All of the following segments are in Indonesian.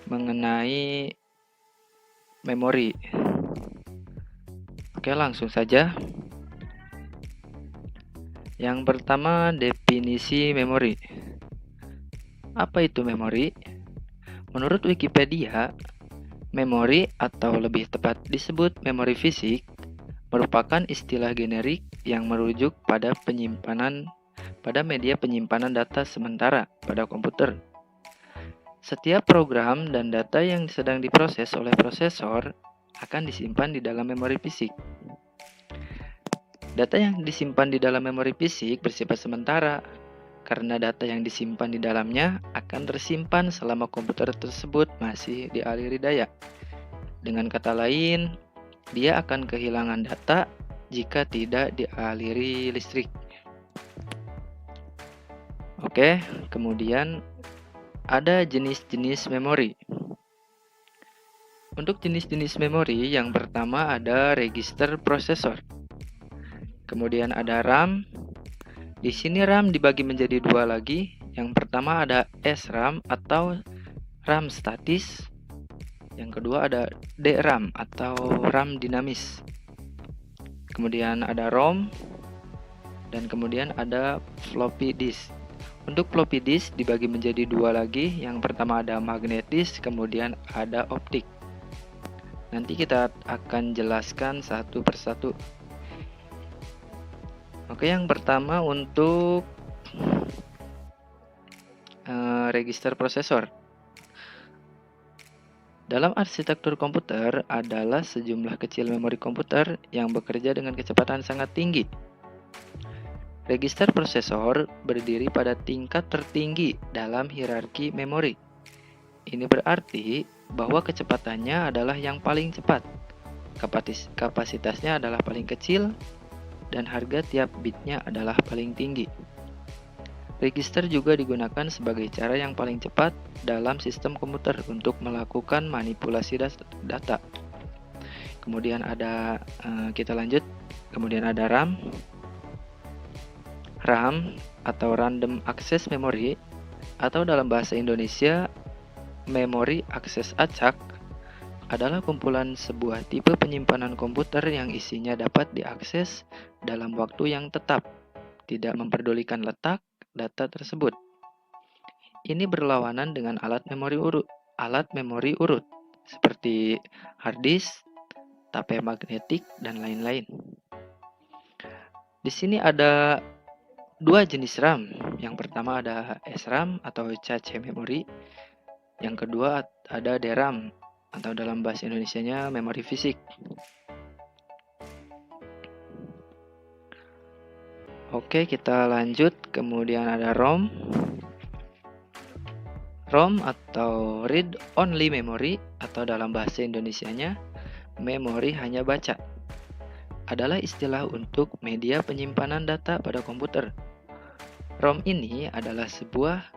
mengenai memori. Oke, langsung saja. Yang pertama, definisi memori. Apa itu memori? Menurut Wikipedia, memori atau lebih tepat disebut memori fisik merupakan istilah generik yang merujuk pada media penyimpanan data sementara pada komputer. Setiap program dan data yang sedang diproses oleh prosesor akan disimpan di dalam memori fisik. Data yang disimpan di dalam memori fisik bersifat sementara, karena data yang disimpan di dalamnya akan tersimpan selama komputer tersebut masih dialiri daya. Dengan kata lain, dia akan kehilangan data jika tidak dialiri listrik. Oke, kemudian ada jenis-jenis memori. Untuk jenis-jenis memori, yang pertama ada register prosesor. Kemudian ada RAM. Di sini RAM dibagi menjadi dua lagi. Yang pertama ada SRAM atau RAM statis. Yang kedua ada DRAM atau RAM dinamis. Kemudian ada ROM. Dan kemudian ada floppy disk. Untuk floppy disk dibagi menjadi dua lagi. Yang pertama ada magnetis, kemudian ada optik. Nanti kita akan jelaskan satu persatu. Oke, yang pertama untuk register prosesor. Dalam arsitektur komputer adalah sejumlah kecil memori komputer yang bekerja dengan kecepatan sangat tinggi. Register prosesor berdiri pada tingkat tertinggi dalam hierarki memori. Ini berarti bahwa kecepatannya adalah yang paling cepat, kapasitasnya adalah paling kecil, dan harga tiap bitnya adalah paling tinggi. Register juga digunakan sebagai cara yang paling cepat dalam sistem komputer untuk melakukan manipulasi data. Kemudian ada, kita lanjut, kemudian ada RAM. RAM atau Random Access Memory, atau dalam bahasa Indonesia, memori akses acak, adalah kumpulan sebuah tipe penyimpanan komputer yang isinya dapat diakses dalam waktu yang tetap, tidak memperdulikan letak data tersebut. Ini berlawanan dengan alat memori urut seperti hard disk, tape magnetik, dan lain-lain. Di sini ada dua jenis RAM. Yang pertama ada SRAM atau cache memory. Yang kedua ada DRAM atau dalam bahasa Indonesianya memori fisik. Oke, kita lanjut. Kemudian ada ROM. ROM atau read only memory atau dalam bahasa Indonesianya memori hanya baca, adalah istilah untuk media penyimpanan data pada komputer. ROM ini adalah sebuah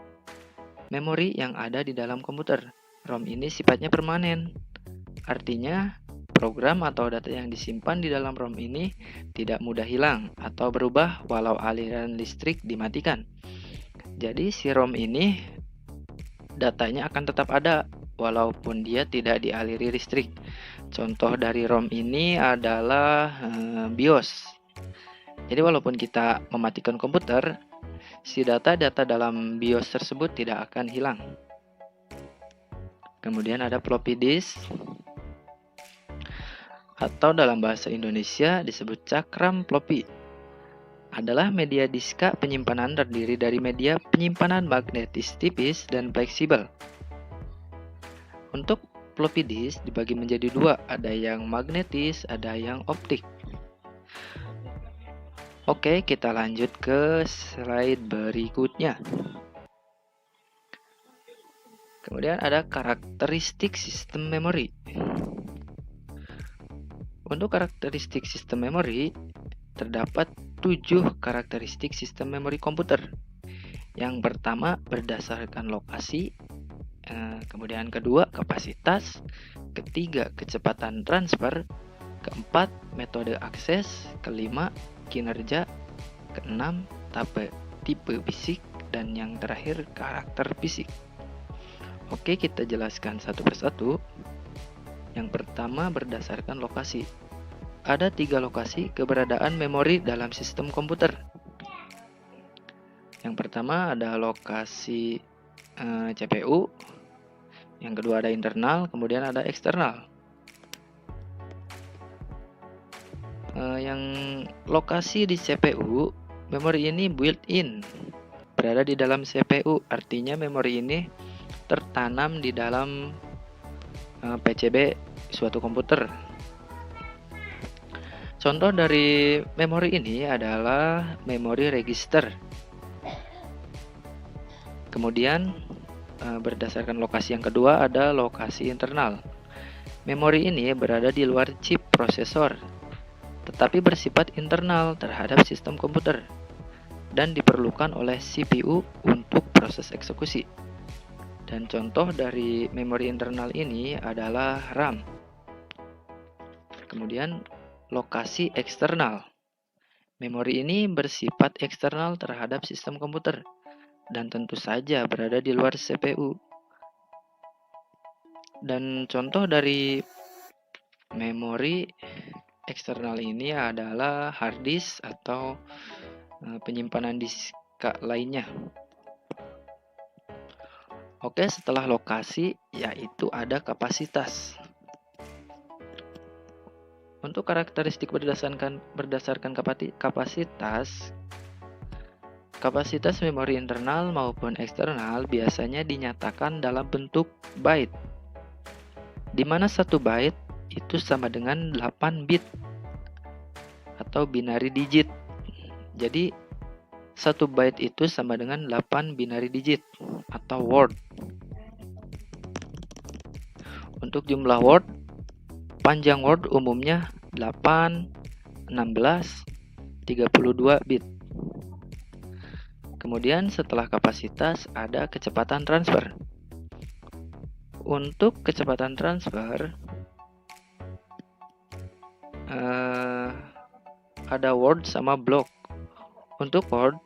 memori yang ada di dalam komputer. ROM ini sifatnya permanen. Artinya, program atau data yang disimpan di dalam ROM ini tidak mudah hilang atau berubah walau aliran listrik dimatikan. Jadi si ROM ini datanya akan tetap ada walaupun dia tidak dialiri listrik. Contoh dari ROM ini adalah BIOS. Jadi walaupun kita mematikan komputer, si data-data dalam BIOS tersebut tidak akan hilang. Kemudian ada floppy disk, atau dalam bahasa Indonesia disebut cakram floppy. Adalah media diska penyimpanan terdiri dari media penyimpanan magnetis tipis dan fleksibel. Untuk floppy disk dibagi menjadi dua, ada yang magnetis, ada yang optik. Oke, kita lanjut ke slide berikutnya. Kemudian ada karakteristik sistem memori. Untuk karakteristik sistem memori, terdapat 7 karakteristik sistem memori komputer. Yang pertama berdasarkan lokasi, kemudian kedua kapasitas, ketiga kecepatan transfer, keempat metode akses, kelima kinerja, keenam tipe fisik, dan yang terakhir karakter fisik. Oke, kita jelaskan satu persatu. Yang pertama berdasarkan lokasi. Ada 3 lokasi keberadaan memori dalam sistem komputer. Yang pertama ada lokasi CPU, yang kedua ada internal, kemudian ada eksternal. Yang lokasi di CPU, memori ini built-in, berada di dalam CPU, artinya memori ini tertanam di dalam PCB suatu komputer. Contoh dari memori ini adalah memori register. Kemudian berdasarkan lokasi yang kedua ada lokasi internal. Memori ini berada di luar chip prosesor, tetapi bersifat internal terhadap sistem komputer dan diperlukan oleh CPU untuk proses eksekusi. Dan contoh dari memori internal ini adalah RAM. Kemudian lokasi eksternal. Memori ini bersifat eksternal terhadap sistem komputer dan tentu saja berada di luar CPU. Dan contoh dari memori eksternal ini adalah hard disk atau penyimpanan disk lainnya. Oke, setelah lokasi yaitu ada kapasitas. Untuk karakteristik berdasarkan kapasitas memori internal maupun eksternal biasanya dinyatakan dalam bentuk byte, di mana 1 byte itu sama dengan 8 bit atau binary digit. Jadi 1 byte itu sama dengan 8 binary digit atau word. Untuk jumlah word, panjang word umumnya 8, 16, 32 bit. Kemudian setelah kapasitas ada kecepatan transfer. Untuk kecepatan transfer ada word sama block. Untuk word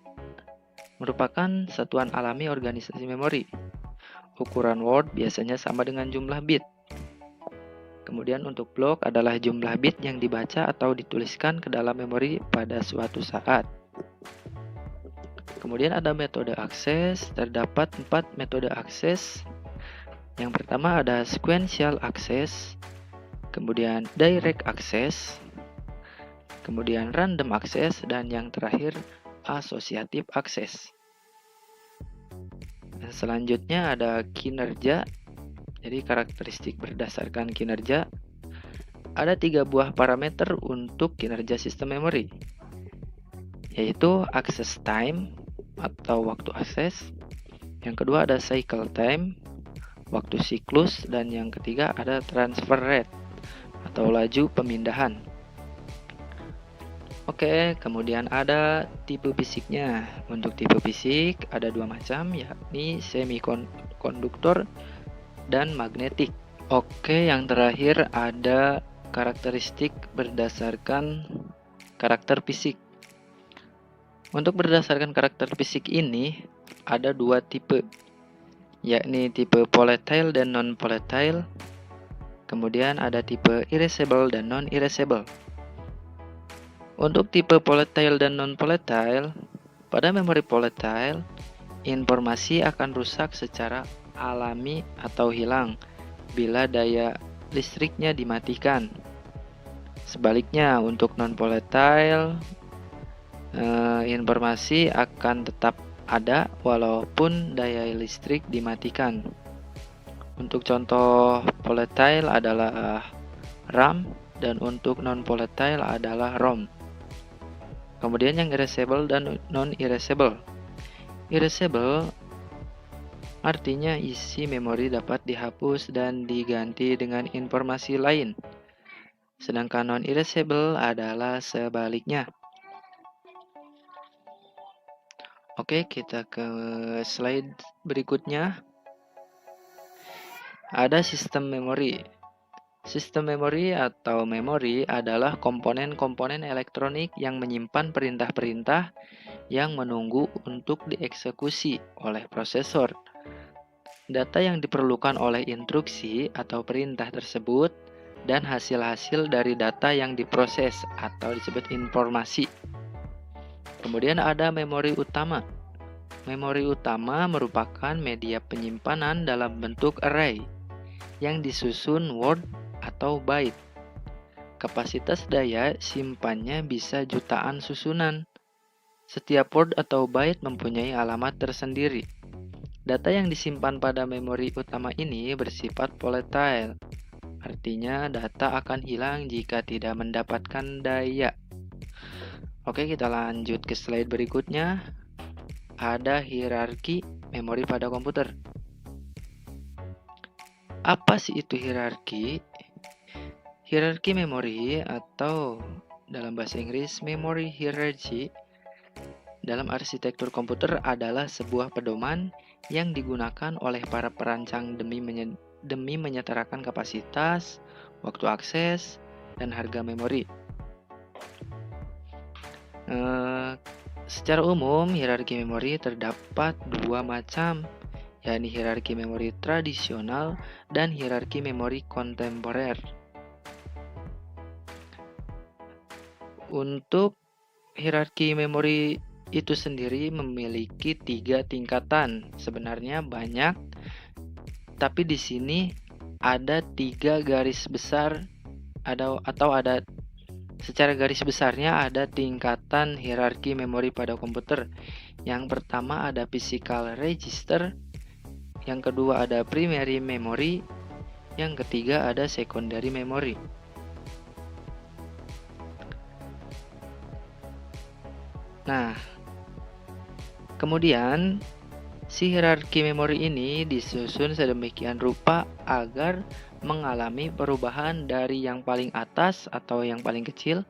merupakan satuan alami organisasi memori. Ukuran word biasanya sama dengan jumlah bit. Kemudian untuk block adalah jumlah bit yang dibaca atau dituliskan ke dalam memori pada suatu saat. Kemudian ada metode akses, terdapat 4 metode akses. Yang pertama ada sequential access, kemudian direct access, kemudian random access, dan yang terakhir associative access. Dan selanjutnya ada kinerja. Jadi karakteristik berdasarkan kinerja. Ada 3 buah parameter untuk kinerja sistem memori, yaitu access time atau waktu akses. Yang kedua ada cycle time, waktu siklus, dan yang ketiga ada transfer rate atau laju pemindahan. Oke, kemudian ada tipe fisiknya. Untuk tipe fisik ada 2 macam, yakni semikonduktor dan magnetik. Oke, yang terakhir ada karakteristik berdasarkan karakter fisik. Untuk berdasarkan karakter fisik ini ada 2 tipe, yakni tipe volatile dan non-volatile. Kemudian ada tipe irascible dan non-irascible. Untuk tipe volatile dan non-volatile, pada memori volatile, informasi akan rusak secara alami atau hilang bila daya listriknya dimatikan. Sebaliknya, untuk non-volatile, informasi akan tetap ada walaupun daya listrik dimatikan. Untuk contoh volatile adalah RAM dan untuk non-volatile adalah ROM. Kemudian yang irascible dan non-irascible. Irascible artinya isi memori dapat dihapus dan diganti dengan informasi lain. Sedangkan non-irascible adalah sebaliknya. Oke, kita ke slide berikutnya. Ada sistem memori. Sistem memori atau memori adalah komponen-komponen elektronik yang menyimpan perintah-perintah yang menunggu untuk dieksekusi oleh prosesor. Data yang diperlukan oleh instruksi atau perintah tersebut dan hasil-hasil dari data yang diproses atau disebut informasi. Kemudian ada memori utama. Memori utama merupakan media penyimpanan dalam bentuk array yang disusun word atau byte. Kapasitas daya simpannya bisa jutaan susunan. Setiap word atau byte mempunyai alamat tersendiri. Data yang disimpan pada memori utama ini bersifat volatile. Artinya data akan hilang jika tidak mendapatkan daya. Oke, kita lanjut ke slide berikutnya. Ada hierarki memori pada komputer. Apa sih itu hierarki? Hierarki memori atau dalam bahasa Inggris memory hierarchy dalam arsitektur komputer adalah sebuah pedoman yang digunakan oleh para perancang demi menyetarakan kapasitas, waktu akses, dan harga memori. Secara umum, hierarki memori terdapat dua macam, yakni hierarki memori tradisional dan hierarki memori kontemporer. Untuk hierarki memori itu sendiri memiliki 3 tingkatan. Sebenarnya banyak, tapi di sini ada 3 garis besar ada secara garis besarnya ada tingkatan hierarki memori pada komputer. Yang pertama ada physical register, yang kedua ada primary memory, yang ketiga ada secondary memory. Nah, kemudian si hierarki memori ini disusun sedemikian rupa agar mengalami perubahan dari yang paling atas atau yang paling kecil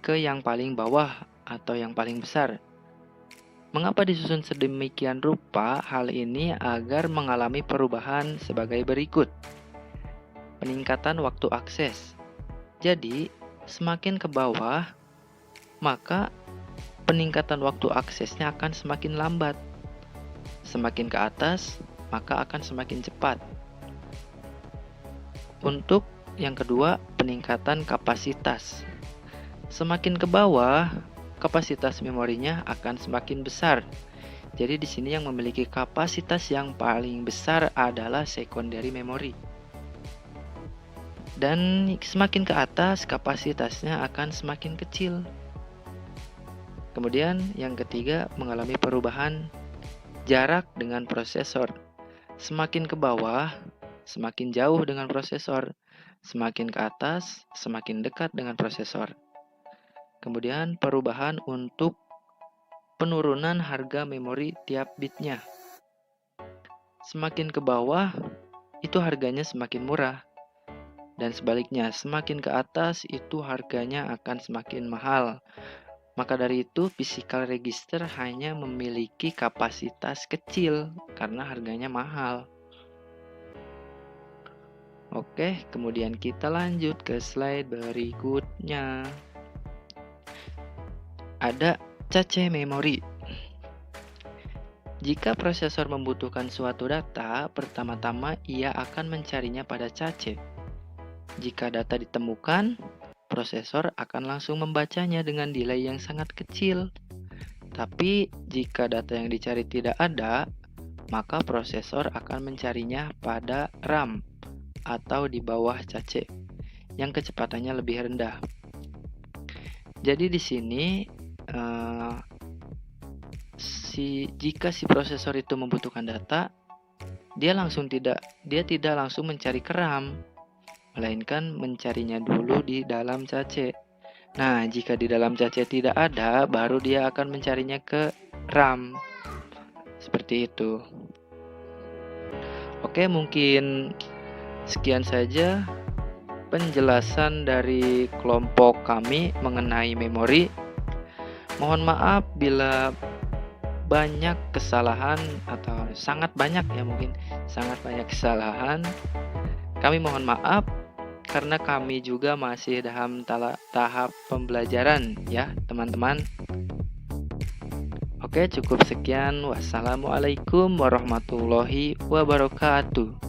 ke yang paling bawah atau yang paling besar. Mengapa disusun sedemikian rupa? Hal ini agar mengalami perubahan sebagai berikut. Peningkatan waktu akses. Jadi, semakin ke bawah, maka peningkatan waktu aksesnya akan semakin lambat. Semakin ke atas, maka akan semakin cepat. Untuk yang kedua, peningkatan kapasitas. Semakin ke bawah, kapasitas memorinya akan semakin besar. Jadi di sini yang memiliki kapasitas yang paling besar adalah secondary memory. Dan semakin ke atas, kapasitasnya akan semakin kecil. Kemudian yang ketiga, mengalami perubahan jarak dengan prosesor. Semakin ke bawah, semakin jauh dengan prosesor. Semakin ke atas, semakin dekat dengan prosesor. Kemudian perubahan untuk penurunan harga memori tiap bitnya. Semakin ke bawah, itu harganya semakin murah. Dan sebaliknya, semakin ke atas, itu harganya akan semakin mahal. Maka dari itu, physical register hanya memiliki kapasitas kecil karena harganya mahal. Oke, kemudian kita lanjut ke slide berikutnya. Ada cache memori. Jika prosesor membutuhkan suatu data, pertama-tama ia akan mencarinya pada cache. Jika data ditemukan, prosesor akan langsung membacanya dengan delay yang sangat kecil. Tapi jika data yang dicari tidak ada, maka prosesor akan mencarinya pada RAM atau di bawah cache yang kecepatannya lebih rendah. Jadi di sini jika si prosesor itu membutuhkan data, dia tidak langsung mencari ke RAM, melainkan mencarinya dulu di dalam cache. Nah, jika di dalam cache tidak ada, baru dia akan mencarinya ke RAM. Seperti itu. Oke, mungkin sekian saja penjelasan dari kelompok kami mengenai memori. Mohon maaf bila banyak kesalahan atau sangat banyak kesalahan. Kami mohon maaf karena kami juga masih dalam tahap pembelajaran ya, teman-teman. Oke, cukup sekian. Wassalamualaikum warahmatullahi wabarakatuh.